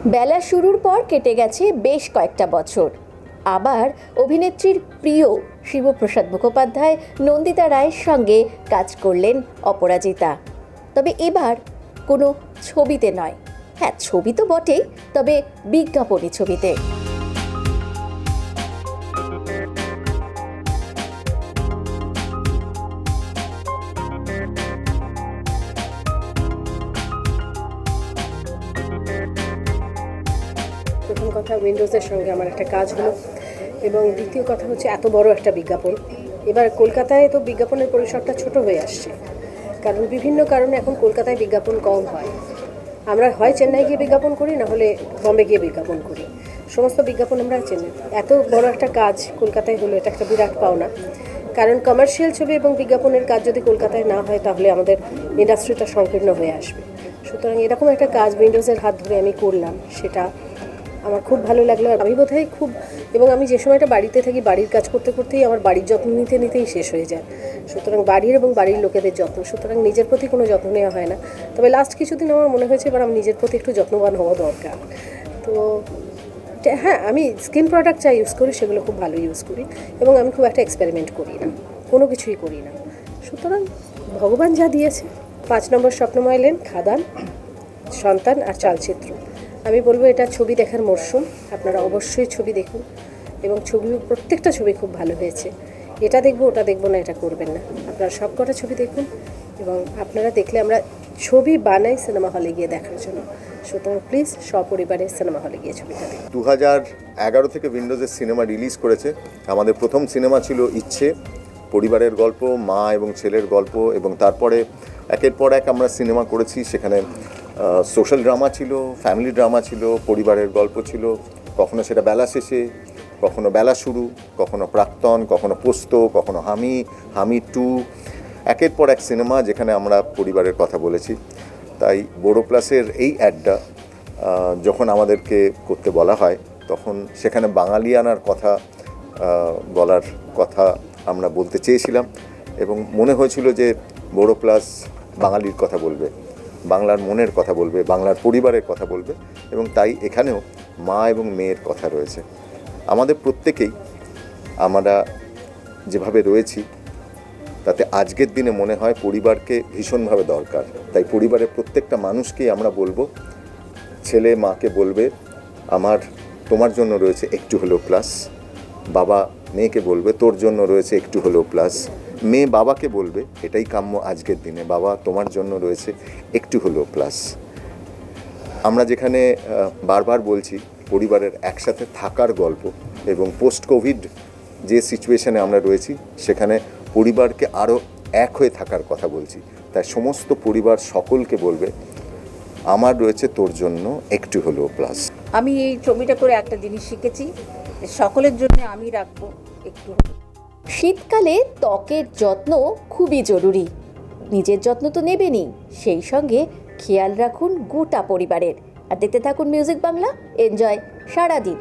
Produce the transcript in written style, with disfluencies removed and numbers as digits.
বেলা শুরুর পর কেটে গেছে বেশ কয়েকটা বছর। আবার অভিনেত্রীর প্রিয় শিবপ্রসাদ মুখোপাধ্যায় নন্দিতা রায়ের সঙ্গে কাজ করলেন অপরাজিতা। তবে এবার কোনো ছবিতে নয়, হ্যাঁ ছবি তো বটেই, তবে বিজ্ঞাপনী ছবিতে। প্রথম কথা, উইন্ডোজের সঙ্গে আমার একটা কাজ হলো, এবং দ্বিতীয় কথা হচ্ছে এত বড় একটা বিজ্ঞাপন। এবার কলকাতায় তো বিজ্ঞাপনের পরিসরটা ছোট হয়ে আসছে, কারণ বিভিন্ন কারণে এখন কলকাতায় বিজ্ঞাপন কম হয়। আমরা হয় চেন্নাই গিয়ে বিজ্ঞাপন করি, না হলে বম্বে গিয়ে বিজ্ঞাপন করি। সমস্ত বিজ্ঞাপন আমরা চেন্নাই। এত বড় একটা কাজ কলকাতায় হলো, এটা একটা বিরাট পাওনা। কারণ কমার্শিয়াল ছবি এবং বিজ্ঞাপনের কাজ যদি কলকাতায় না হয়, তাহলে আমাদের ইন্ডাস্ট্রিটা সংকীর্ণ হয়ে আসবে। সুতরাং এরকম একটা কাজ উইন্ডোজের হাত ধরে আমি করলাম, সেটা আমার খুব ভালো লাগলো। আর আমি বোধহয় এবং আমি যে সময়টা বাড়িতে থাকি, বাড়ির কাজ করতে করতেই আমার বাড়ির যত্ন নিতে নিতেই শেষ হয়ে যায়। সুতরাং বাড়ির এবং বাড়ির লোকেদের যত্ন, সুতরাং নিজের প্রতি কোনো যত্ন নেওয়া হয় না। তবে লাস্ট কিছুদিন আমার মনে হয়েছে এবার আমার নিজের প্রতি একটু যত্নবান হওয়া দরকার। তো হ্যাঁ, আমি স্কিন প্রোডাক্ট যা ইউজ করি সেগুলো খুব ভালো ইউজ করি, এবং আমি খুব একটা এক্সপেরিমেন্ট করি না, কোনো কিছুই করি না। সুতরাং ভগবান যা দিয়েছে, 5 নম্বর স্বপ্নময় লেন, খাদান, সন্তান আর চালচিত্র, আমি বলবো এটা ছবি দেখার মরশুম। আপনারা অবশ্যই ছবি দেখুন, এবং প্রত্যেকটা ছবি খুব ভালো হয়েছে। এটা দেখবো ওটা দেখবো না এটা করবেন না, আপনারা সব কটা ছবি দেখুন। এবং আপনারা দেখলে, আমরা ছবি বানাই সিনেমা হলে গিয়ে দেখার জন্য, সুতরাং প্লিজ সপরিবারে সিনেমা হলে গিয়ে ছবিটা দেখুন। 2011 থেকে উইন্ডোজের সিনেমা রিলিজ করেছে। আমাদের প্রথম সিনেমা ছিল ইচ্ছে, পরিবারের গল্প, মা এবং ছেলের গল্প, এবং তারপরে একের পর এক আমরা সিনেমা করেছি। সেখানে সোশ্যাল ড্রামা ছিল, ফ্যামিলি ড্রামা ছিল, পরিবারের গল্প ছিল, কখনো সেটা বেলা শেষে, কখনো বেলা শুরু, কখনো প্রাক্তন, কখনো পোস্ত, কখনো হামি 2, একের পর এক সিনেমা যেখানে আমরা পরিবারের কথা বলেছি। তাই বোরো প্লাসের এই অ্যাডটা যখন আমাদেরকে করতে বলা হয়, তখন সেখানে বাঙালিয়ানার কথা বলার কথা আমরা বলতে চেয়েছিলাম, এবং মনে হয়েছিল যে বোরো প্লাস বাঙালির কথা বলবে, বাংলার মনের কথা বলবে, বাংলার পরিবারের কথা বলবে, এবং তাই এখানেও মা এবং মেয়ের কথা রয়েছে। আমাদের প্রত্যেকেই আমরা যেভাবে রয়েছি, তাতে আজকের দিনে মনে হয় পরিবারকে ভীষণভাবে দরকার। তাই পরিবারের প্রত্যেকটা মানুষকেই আমরা বলবো, ছেলে মাকে বলবে তোমার জন্য রয়েছে একটু হলেও প্লাস, বাবা মেয়েকে বলবে তোর জন্য রয়েছে একটু হলেও প্লাস, মেয়ে বাবাকে বলবে এটাই কাম্য আজকের দিনে, বাবা তোমার জন্য রয়েছে একটু হলেও প্লাস। আমরা যেখানে বারবার বলছি পরিবারের একসাথে থাকার গল্প, এবং পোস্ট কোভিড যে সিচুয়েশানে আমরা রয়েছি, সেখানে পরিবারকে আরও এক হয়ে থাকার কথা বলছি। তাই সমস্ত পরিবার সকলকে বলবে আমার রয়েছে তোর জন্য একটু হলেও প্লাস। আমি এই ছবিটা করে একটা জিনিস শিখেছি, সকলের জন্য আমি রাখবো একটু। শীতকালে ত্বকের যত্ন খুবই জরুরি। নিজের যত্ন তো নেবেনই, সেই সঙ্গে খেয়াল রাখুন গোটা পরিবারের। আর দেখতে থাকুন মিউজিক বাংলা, এনজয় সারাদিন।